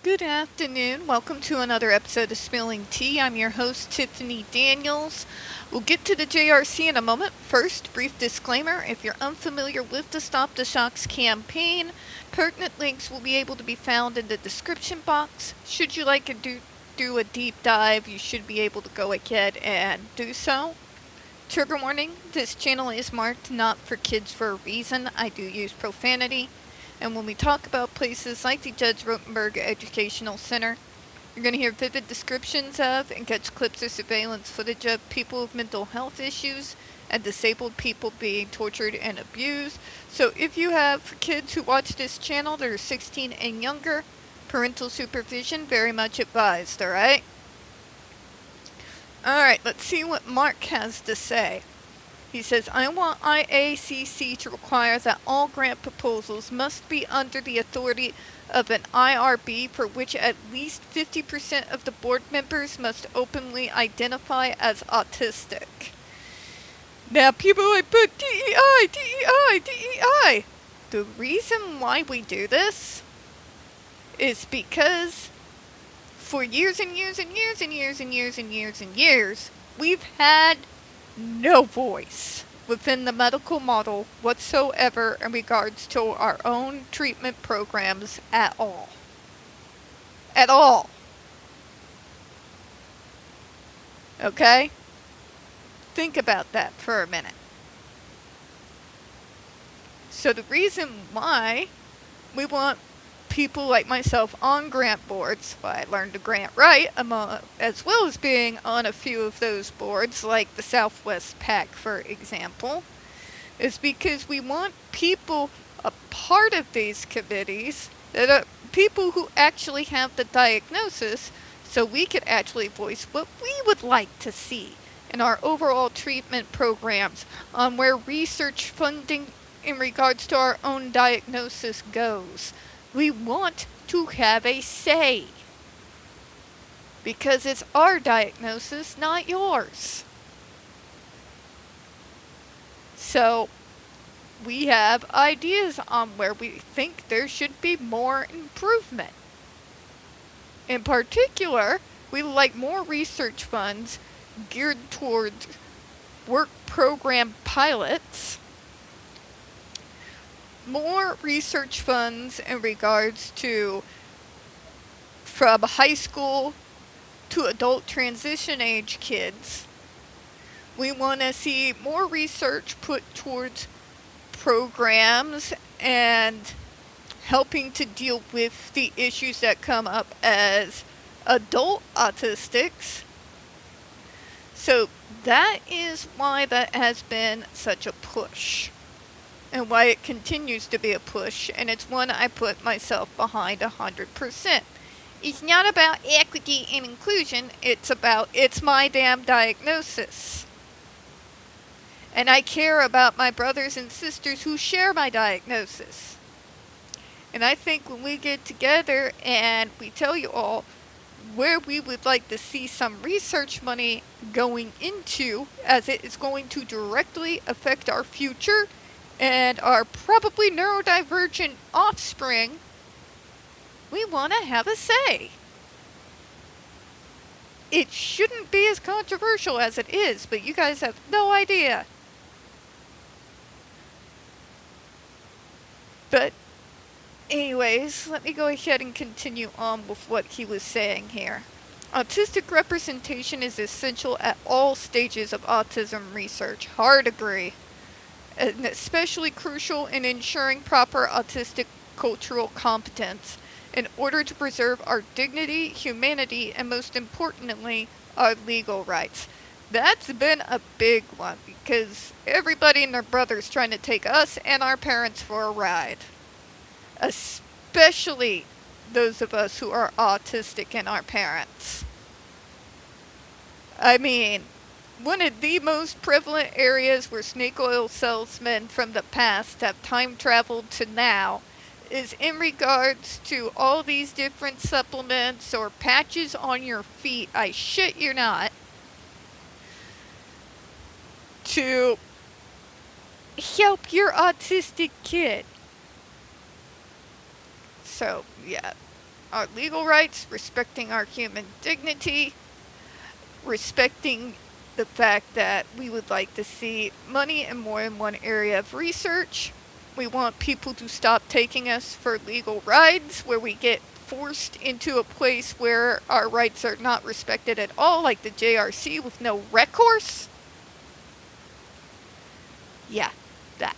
Good afternoon. Welcome to another episode of Spilling Tea. I'm your host, Tiffany Daniels. We'll get to the JRC in a moment. First, brief disclaimer. If you're unfamiliar with the Stop the Shocks campaign, pertinent links will be able to be found in the description box. Should you like to do a deep dive, you should be able to go ahead and do so. Trigger warning, this channel is marked not for kids for a reason. I do use profanity. And when we talk about places like the Judge Rotenberg Educational Center, you're going to hear vivid descriptions of and catch clips or surveillance footage of people with mental health issues and disabled people being tortured and abused. So if you have kids who watch this channel that are 16 and younger, parental supervision very much advised, alright? Alright, let's see what Mark has to say. He says, I want IACC to require that all grant proposals must be under the authority of an IRB for which at least 50% of the board members must openly identify as autistic. Now people are like, but DEI. The reason why we do this is because for years and years, we've had no voice within the medical model whatsoever in regards to our own treatment programs at all. At all. Okay? Think about that for a minute. So the reason why we want people like myself on grant boards, I learned to grant write, as well as being on a few of those boards, like the Southwest PAC, for example, is because we want people a part of these committees that are people who actually have the diagnosis, so we could actually voice what we would like to see in our overall treatment programs on where research funding in regards to our own diagnosis goes. We want to have a say, because it's our diagnosis, not yours. So, we have ideas on where we think there should be more improvement. In particular, we would like more research funds geared towards work program pilots, more research funds in regards to from high school to adult transition age kids. We want to see more research put towards programs and helping to deal with the issues that come up as adult autistics. So that is why that has been such a push, and why it continues to be a push, and it's one I put myself behind 100%. It's not about equity and inclusion, it's my damn diagnosis. And I care about my brothers and sisters who share my diagnosis. And I think when we get together and we tell you all where we would like to see some research money going into, as it is going to directly affect our future and our probably neurodivergent offspring, we want to have a say. It shouldn't be as controversial as it is, but you guys have no idea. But anyways, let me go ahead and continue on with what he was saying here. Autistic representation is essential at all stages of autism research. Hard agree. And especially crucial in ensuring proper autistic cultural competence in order to preserve our dignity, humanity, and most importantly, our legal rights. That's been a big one, because everybody and their brother's trying to take us and our parents for a ride. Especially those of us who are autistic and our parents. I mean, one of the most prevalent areas where snake oil salesmen from the past have time traveled to now is in regards to all these different supplements or patches on your feet, I shit you not, to help your autistic kid. So, yeah, our legal rights, respecting our human dignity, respecting the fact that we would like to see money in more than one area of research. We want people to stop taking us for legal rides where we get forced into a place where our rights are not respected at all, like the JRC with no recourse. Yeah, that.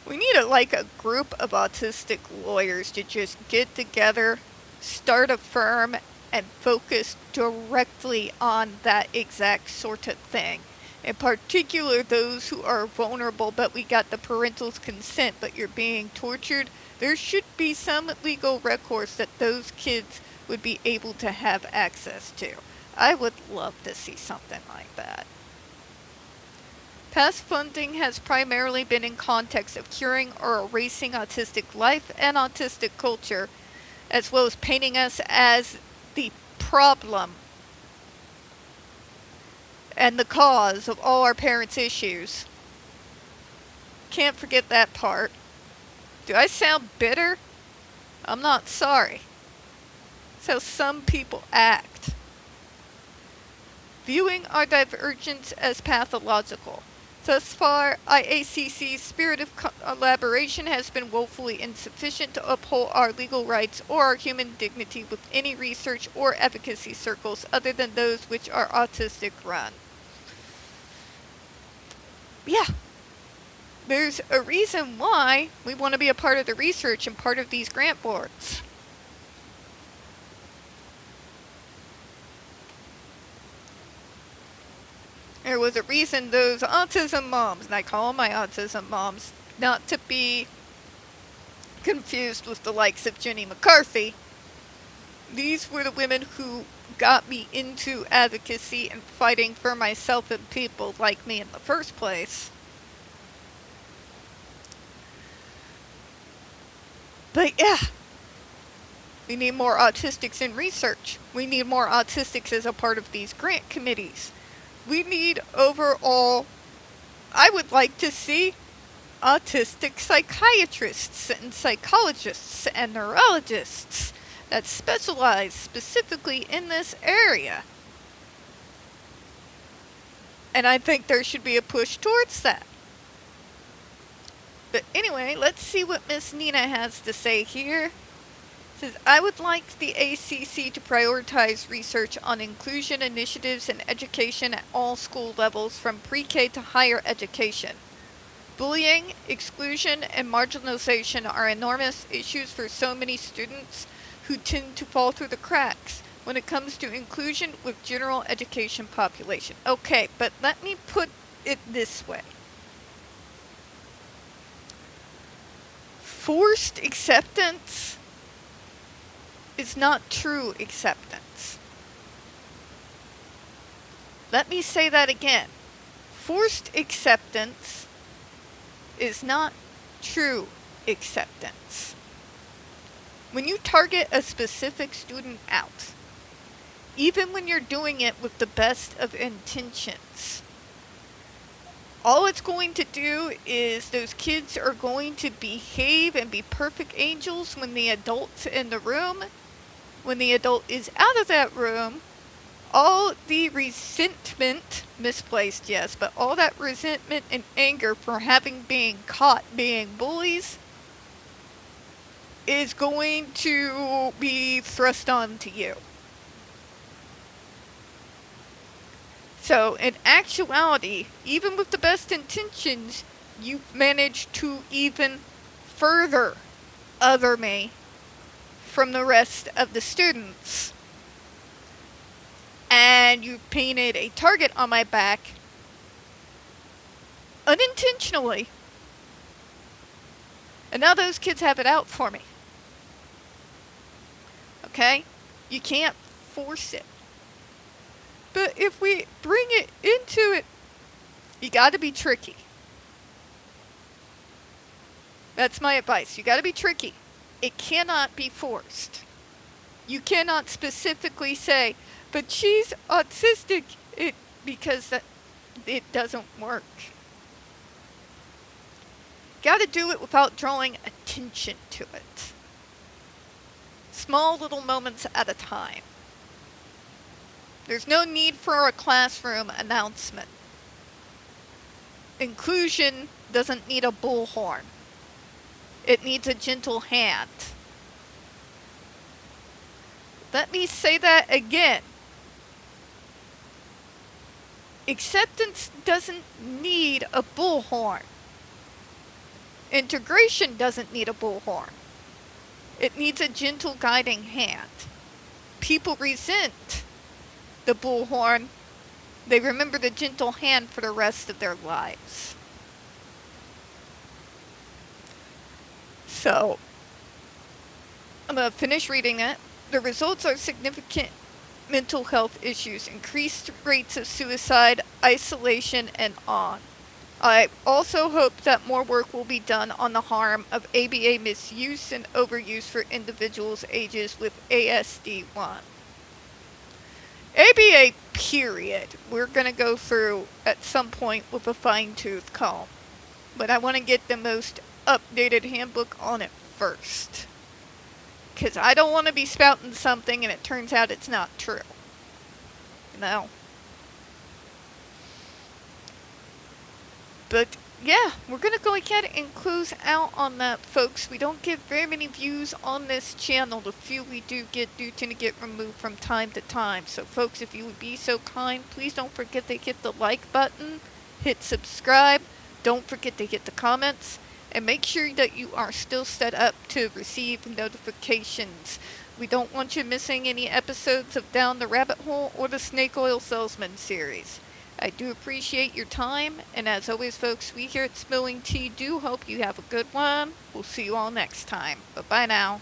We need a group of autistic lawyers to just get together, start a firm, and focus directly on that exact sort of thing. In particular, those who are vulnerable, but we got the parental consent, but you're being tortured. There should be some legal recourse that those kids would be able to have access to. I would love to see something like that. Past funding has primarily been in context of curing or erasing autistic life and autistic culture, as well as painting us as the problem and the cause of all our parents' issues. Can't forget that part. Do I sound bitter? I'm not sorry. It's how some people act. Viewing our divergence as pathological. Thus far, IACC's spirit of collaboration has been woefully insufficient to uphold our legal rights or our human dignity with any research or advocacy circles other than those which are autistic run. Yeah. There's a reason why we want to be a part of the research and part of these grant boards. There was a reason those autism moms, and I call them my autism moms, not to be confused with the likes of Jenny McCarthy. These were the women who got me into advocacy and fighting for myself and people like me in the first place. But yeah, we need more autistics in research. We need more autistics as a part of these grant committees. We need overall, I would like to see autistic psychiatrists and psychologists and neurologists that specialize specifically in this area. And I think there should be a push towards that. But anyway, let's see what Miss Nina has to say here. It says, I would like the ACC to prioritize research on inclusion initiatives in education at all school levels from pre-K to higher education. Bullying, exclusion, and marginalization are enormous issues for so many students who tend to fall through the cracks when it comes to inclusion with general education population. Okay, but let me put it this way. Forced acceptance is not true acceptance. Let me say that again. Forced acceptance is not true acceptance. When you target a specific student out, even when you're doing it with the best of intentions, all it's going to do is those kids are going to behave and be perfect angels when the adult's in the room. When the adult is out of that room, all the resentment, misplaced yes, but all that resentment and anger for having been caught being bullies is going to be thrust onto you. So, in actuality, even with the best intentions, you've managed to even further other me from the rest of the students. And you've painted a target on my back unintentionally. And now those kids have it out for me. Okay? You can't force it. But if we bring it into it, you gotta be tricky. That's my advice. You gotta be tricky. It cannot be forced. You cannot specifically say, but she's autistic, because it doesn't work. Gotta do it without drawing attention to it. small little moments at a time. There's no need for a classroom announcement. Inclusion doesn't need a bullhorn. It needs a gentle hand. Let me say that again. Acceptance doesn't need a bullhorn. Integration doesn't need a bullhorn. It needs a gentle guiding hand. People resent the bullhorn. They remember the gentle hand for the rest of their lives. So, I'm going to finish reading it. The results are significant mental health issues, increased rates of suicide, isolation, and on. I also hope that more work will be done on the harm of ABA misuse and overuse for individuals ages with ASD1. ABA, period, we're going to go through at some point with a fine-tooth comb. But I want to get the most updated handbook on it first. Because I don't want to be spouting something and it turns out it's not true. You know? But, yeah, we're going to go ahead and close out on that, folks. We don't get very many views on this channel. The few we do tend to get removed from time to time. So, folks, if you would be so kind, please don't forget to hit the like button, hit subscribe, don't forget to hit the comments, and make sure that you are still set up to receive notifications. We don't want you missing any episodes of Down the Rabbit Hole or the Snake Oil Salesman series. I do appreciate your time, and as always, folks, we here at Spilling Tea do hope you have a good one. We'll see you all next time. Bye-bye now.